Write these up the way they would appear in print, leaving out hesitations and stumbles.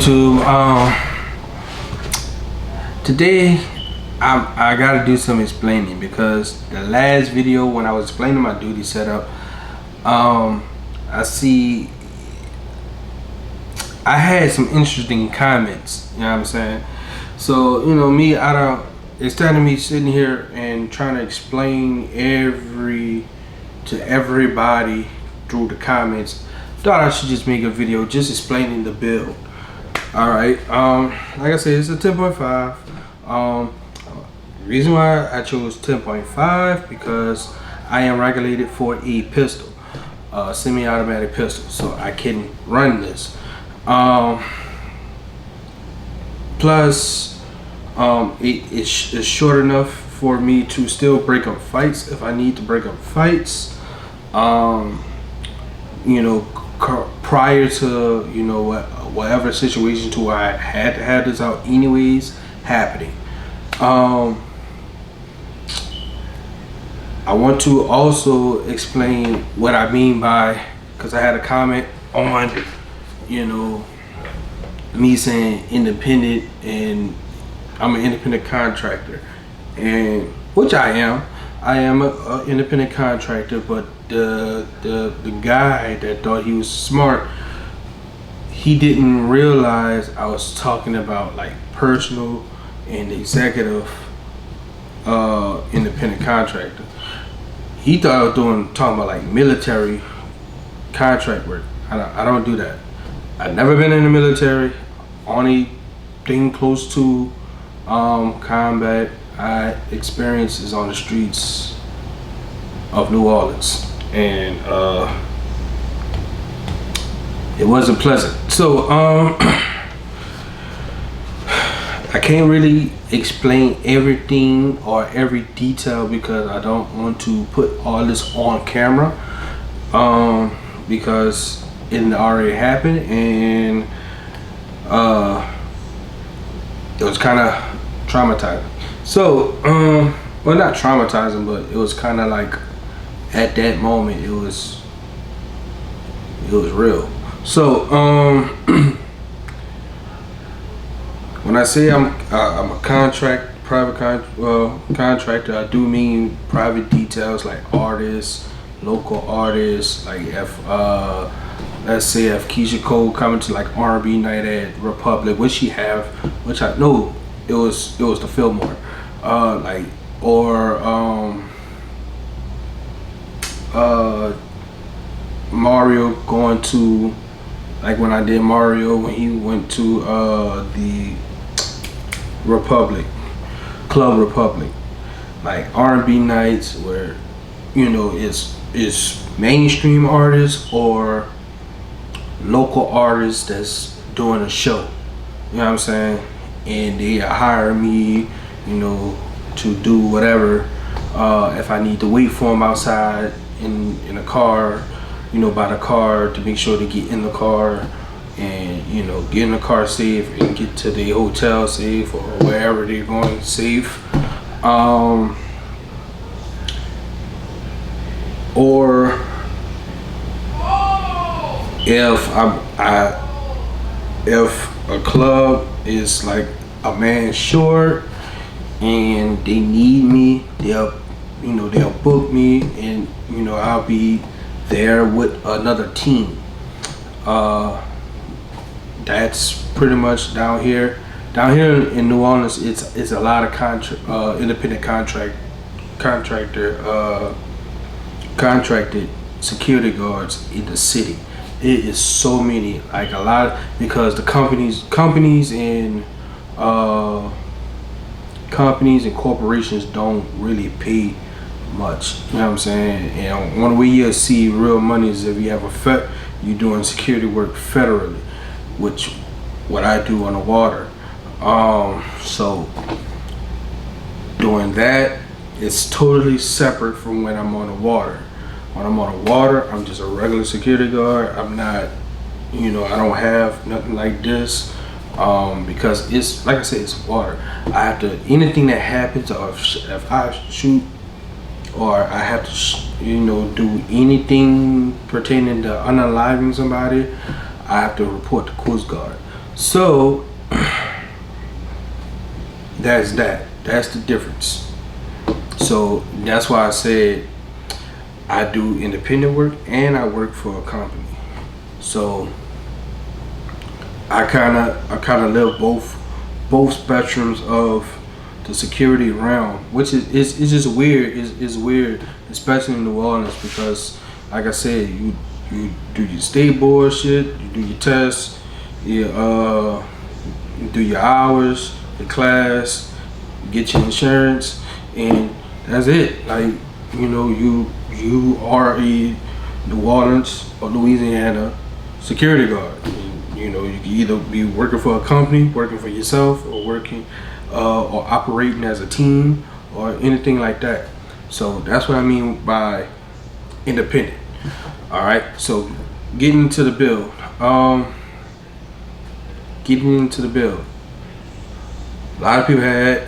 YouTube. Today I gotta do some explaining because the last video when I was explaining my duty setup, I see I had some interesting comments. You know what I'm saying? So me, instead of me sitting here and trying to explain to everybody through the comments, thought I should just make a video just explaining the build. Alright, like I said, it's a 10.5. Reason why I chose 10.5 because I am regulated for a pistol, semi-automatic pistol, so I can run this. Plus, it's short enough for me to still break up fights if I need to break up fights. Prior to whatever situation to where I had to have this out anyways happening. I want to also explain what I mean by, because I had a comment on me saying independent, and I'm an independent contractor, and which I am an independent contractor, but the guy that thought he was smart, he didn't realize I was talking about like personal and executive independent contractor. He thought I was talking about like military contract work. I don't do that. I've never been in the military. Only thing close to combat I experience is on the streets of New Orleans, and it wasn't pleasant. So I can't really explain everything or every detail because I don't want to put all this on camera, because it already happened, and it was kind of traumatizing. So well, not traumatizing, but it was kind of like at that moment it was real. So when I say I'm a private contractor, I do mean private details like artists, local artists. Like if let's say if Keisha Cole coming to like R&B night at Republic, which I know it was the Fillmore, Mario going to, like when I did Mario when he went to the Club Republic, like R&B nights where it's mainstream artists or local artists that's doing a show. You know what I'm saying? And they hire me, to do whatever. If I need to wait for them outside in a car, by the car, to make sure they get in the car and get in the car safe and get to the hotel safe or wherever they're going safe. Or if a club is like a man short and they need me, they'll book me, and I'll be there with another team. That's pretty much down here in New Orleans. It's a lot of independent contracted security guards in the city. It is so many, like a lot, because the companies and corporations don't really pay much. You know what I'm saying? And one way you'll see real money is if you have you doing security work federally, which what I do on the water. So doing that is totally separate from when I'm on the water. When I'm on the water, I'm just a regular security guard. I'm not, I don't have nothing like this, because it's, like I said, it's water. I have to, anything that happens, or if I shoot, or I have to, do anything pertaining to unaliving somebody, I have to report to Coast Guard. So that's that. That's the difference. So that's why I said I do independent work and I work for a company. So I kind of live both spectrums of the security realm, which is just weird. Is weird, especially in New Orleans, because like I said, you do your state board shit, you do your tests, you do your hours, your class, get your insurance, and that's it. Like, you are a New Orleans or Louisiana security guard. You can either be working for a company, working for yourself, or working or operating as a team or anything like that. So that's what I mean by independent. All right. So getting into the build. Getting into the build. A lot of people had.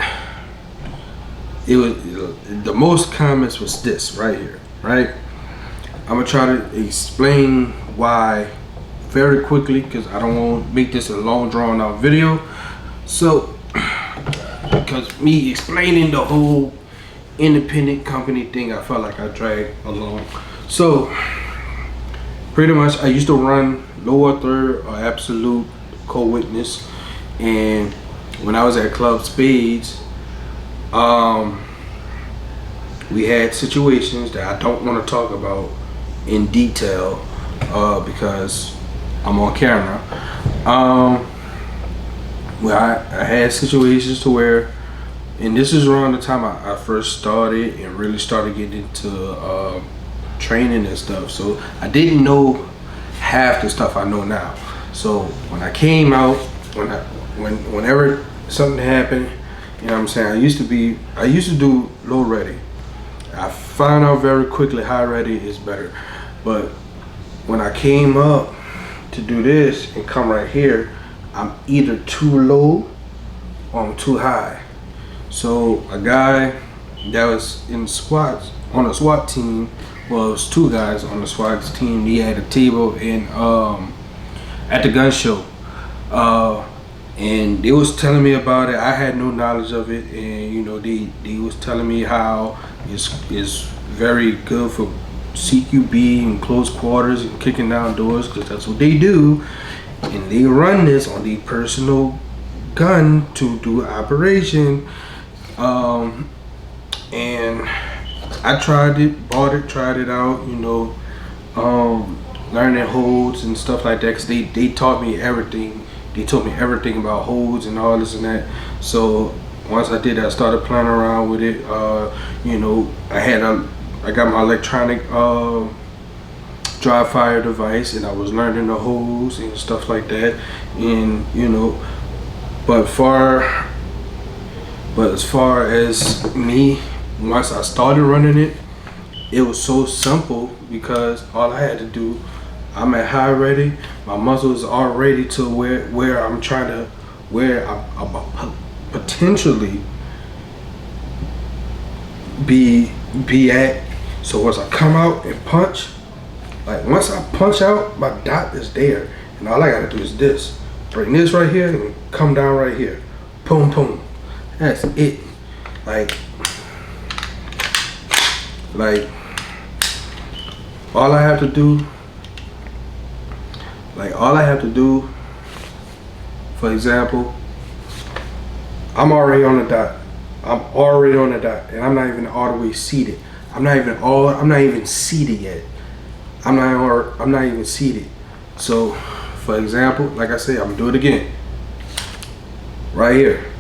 It was the most comments was this right here. Right. I'm gonna try to explain why very quickly, because I don't want to make this a long drawn out video. So because me explaining the whole independent company thing, I felt like I dragged along. So pretty much I used to run lower third or absolute co-witness, and when I was at Club Spades, we had situations that I don't want to talk about in detail because I'm on camera. Where I had situations to where, and this is around the time I first started and really started getting into training and stuff. So I didn't know half the stuff I know now. So when I came out, whenever something happened, you know what I'm saying, I used to do low ready. I found out very quickly high ready is better. But when I came up to do this and come right here, I'm either too low or I'm too high. So a guy that was in SWAT, on a SWAT team, well, it was two guys on the SWAT team. He had a table in at the gun show, and they was telling me about it. I had no knowledge of it, and they was telling me how it's very good for CQB and close quarters and kicking down doors, because that's what they do, and they run this on the personal gun to do operation. And I tried it, bought it, tried it out, learning holds and stuff like that, because they taught me everything. They taught me everything about holds and all this and that. So once I did that, I started playing around with it. I got my electronic dry fire device, and I was learning the holds and stuff like that. And but as far as me, once I started running it, it was so simple, because all I had to do, I'm at high ready, my muscles are ready to where I'm potentially be at. So once I come out and punch, like once I punch out, my dot is there, and all I gotta do is this, bring this right here and come down right here, boom boom. That's it. Like all I have to do, for example, I'm already on the dot, and I'm not even all the way seated. I'm not even seated yet. I'm not even seated. So, for example, like I said, I'm gonna do it again. Right here.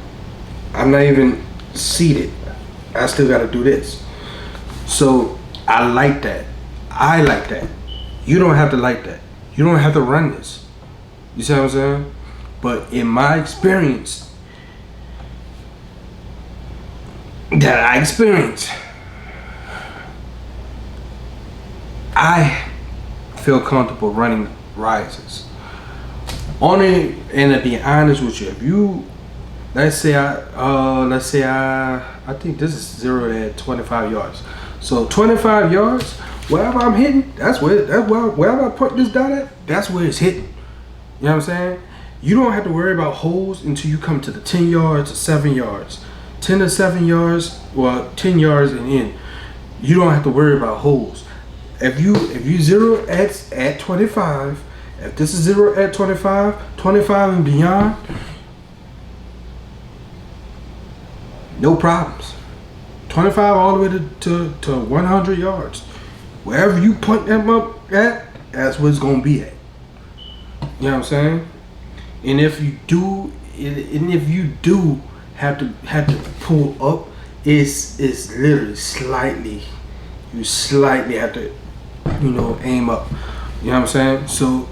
I'm not even seated. I still gotta do this. So I like that. You don't have to like that. You don't have to run this. You see what I'm saying? But in my experience, I feel comfortable running rises. Only, and to be honest with you, if you, let's say I think this is 0 to 25 yards. So 25 yards, wherever I'm hitting, wherever I put this dot at, that's where it's hitting. You know what I'm saying? You don't have to worry about holes until you come to the 10 yards or 7 yards. 10 to 7 yards, well, 10 yards and in. You don't have to worry about holes. If you zero at 25, if this is zero at 25, 25 and beyond, no problems. 25 all the way to 100 yards. Wherever you point them up at, that's what it's gonna be at. You know what I'm saying? And if you do have to pull up, it's literally slightly. You slightly have to, aim up. You know what I'm saying? So,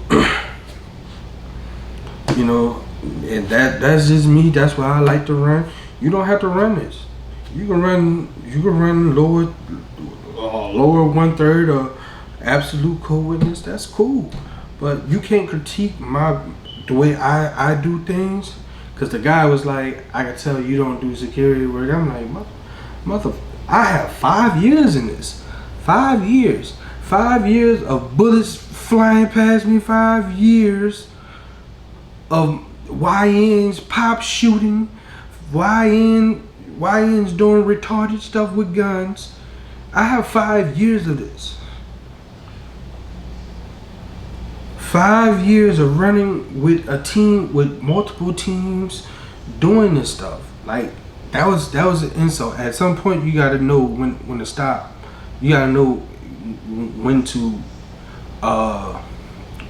and that's just me. That's why I like to run. You don't have to run this. You can run lower 1/3 or absolute co-witness. That's cool, but you can't critique the way I do things. Cause the guy was like, I can tell you don't do security work. I'm like, mother, I have 5 years in this. 5 years. 5 years of bullets flying past me. 5 years of YNs pop shooting. YNs doing retarded stuff with guns. I have 5 years of this. 5 years of running with a team, with multiple teams, doing this stuff. Like that was an insult. At some point, you gotta know when to stop. You gotta know when to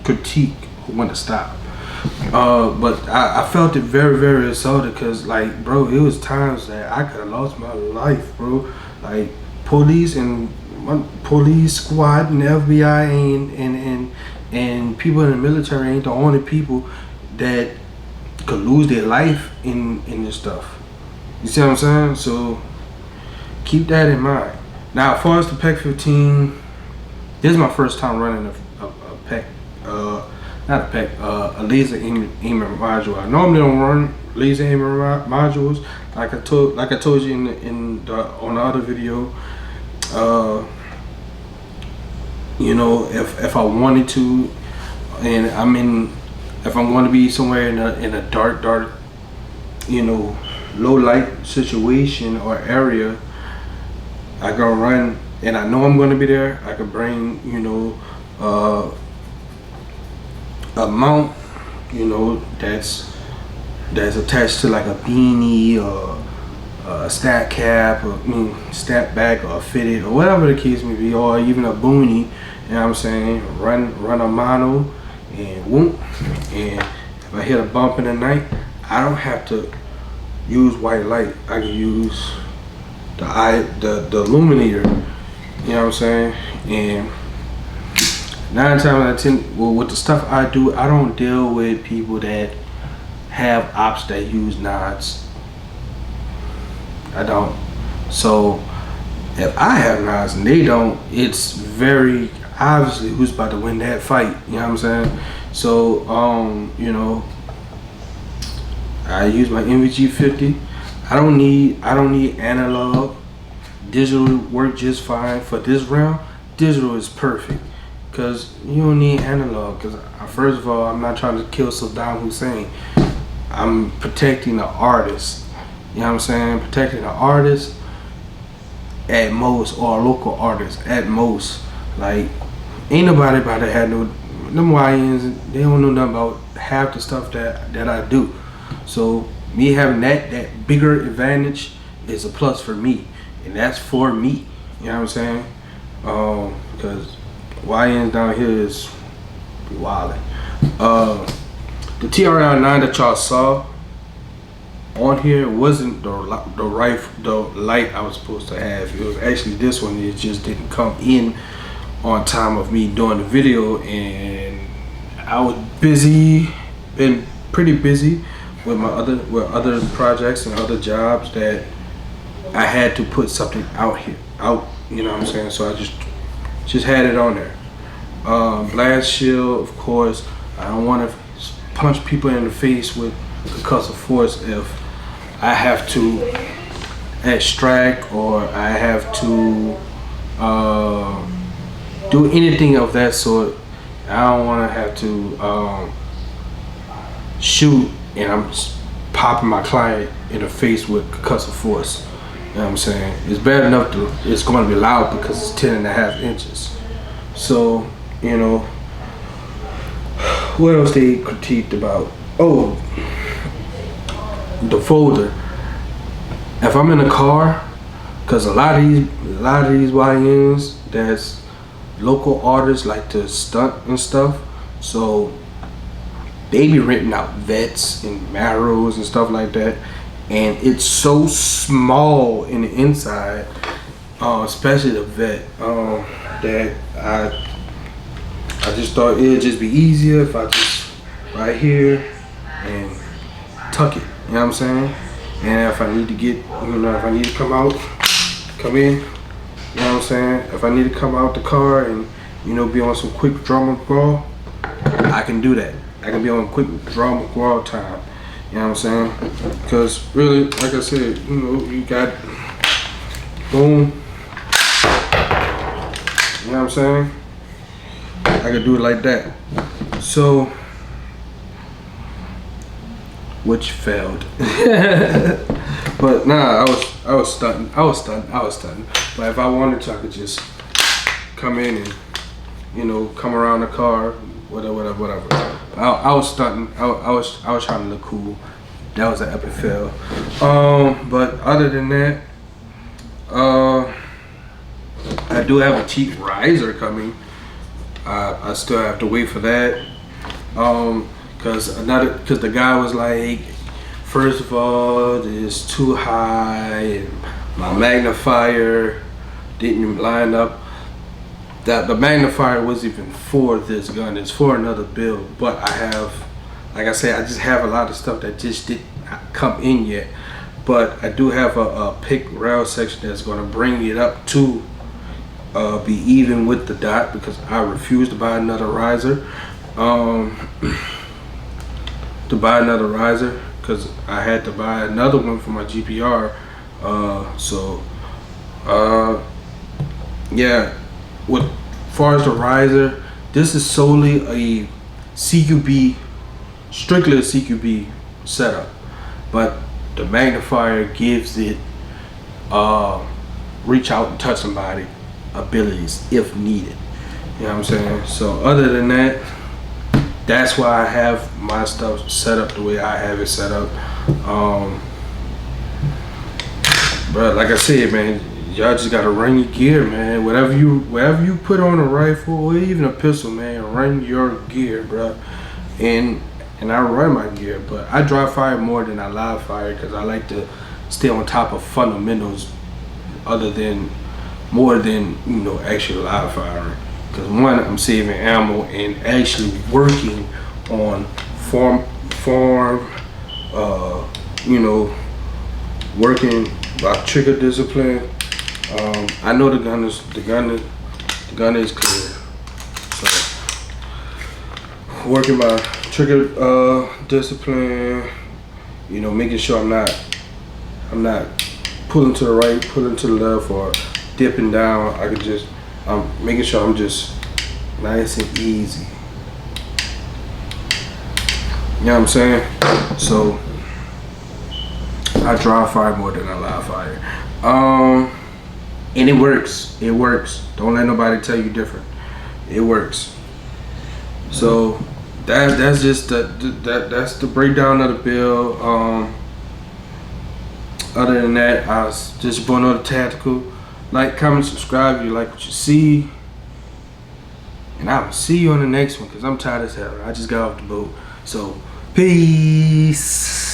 critique, when to stop. But I felt it very, very insulted because, like, bro, it was times that I could have lost my life, bro. Like police squad and FBI and people in the military ain't the only people that could lose their life in this stuff. You see what I'm saying? So keep that in mind. Now, as far as the PEC 15, this is my first time running a PEC, a laser aiming module. I normally don't run laser aiming modules, like I told you on the other video. If I wanted to, and if I'm going to be somewhere in a dark, low light situation or area, I can run, and I know I'm going to be there. I can bring, a mount, that's attached to like a beanie or a stat cap, or stat back, or fitted, or whatever the case may be, or even a boonie. You know what I'm saying? Run a mono and whoop. And if I hit a bump in the night, I don't have to use white light. I can use the illuminator. You know what I'm saying? And 9 times out of 10, well, with the stuff I do, I don't deal with people that have ops that use nods. I don't. So if I have nods and they don't, it's very obviously who's about to win that fight. You know what I'm saying? So I use my NVG 50. I don't need analog. Digital work just fine for this round. Digital is perfect because you don't need analog. Because first of all, I'm not trying to kill Saddam Hussein. I'm protecting the artist. You know what I'm saying? Protecting the artist at most, or a local artist at most. Like, ain't nobody about to have them YNs. They don't know nothing about half the stuff that I do. So me having that bigger advantage is a plus for me, and that's for me. You know what I'm saying? Because YNs down here is wildin'. The TRL-9 that y'all saw on here wasn't the light I was supposed to have. It was actually this one. It just didn't come in on time of me doing the video, and I was been pretty busy with other projects and other jobs that I had to put something out. You know what I'm saying? So I just had it on there. Blast shield, of course. I don't want to punch people in the face with concussive force if I have to extract, or I have to do anything of that sort. I don't want to have to shoot and I'm popping my client in the face with concussive force. You know what I'm saying? It's bad enough it's going to be loud because it's 10.5 inches. So, you know, what else they critiqued about? Oh, the folder. If I'm in a car, because a lot of these YNs that's local artists like to stunt and stuff, so they be renting out vets and Maros and stuff like that, and it's so small in the inside, especially the vet, that I just thought it'd just be easier if I just right here and tuck it. You know what I'm saying? And if I need to get, if I need to come in, you know what I'm saying? If I need to come out the car and, be on some quick drum McGraw, I can do that. I can be on quick drum McGraw time. You know what I'm saying? Because really, like I said, you got, boom. You know what I'm saying? I can do it like that. So, which failed. But nah, I was stunting. But if I wanted to, I could just come in and, come around the car, whatever. I was stunting. I was trying to look cool. That was an epic fail. But other than that, I do have a cheap riser coming. I still have to wait for that. Cause the guy was like, first of all, it's too high, and my magnifier didn't line up. That the magnifier wasn't even for this gun; it's for another build. But I have, like I said, I just have a lot of stuff that just didn't come in yet. But I do have a pick rail section that's going to bring it up to be even with the dot, because I refuse to buy another riser. Because I had to buy another one for my GPR. Yeah, with far as the riser, this is solely a CQB, strictly a CQB setup, but the magnifier gives it reach out and touch somebody abilities if needed. You know what I'm saying? So other than that, that's why I have my stuff set up the way I have it set up. But like I said, man, y'all just gotta run your gear, man. Whatever you put on a rifle or even a pistol, man, run your gear, bro. And I run my gear, but I dry fire more than I live fire because I like to stay on top of fundamentals, more than actually live firing. Because one, I'm saving ammo and actually working on working by trigger discipline. I know the gun is clear. So working my trigger discipline, making sure I'm not pulling to the right, pulling to the left, or dipping down. I'm making sure I'm just nice and easy. You know what I'm saying? So I dry fire more than I live fire. And it works. It works. Don't let nobody tell you different. It works. So that's just that's the breakdown of the build. Other than that, I was just born on the tactical. Like, comment, subscribe if you like what you see. And I will see you on the next one, because I'm tired as hell. I just got off the boat. So, peace.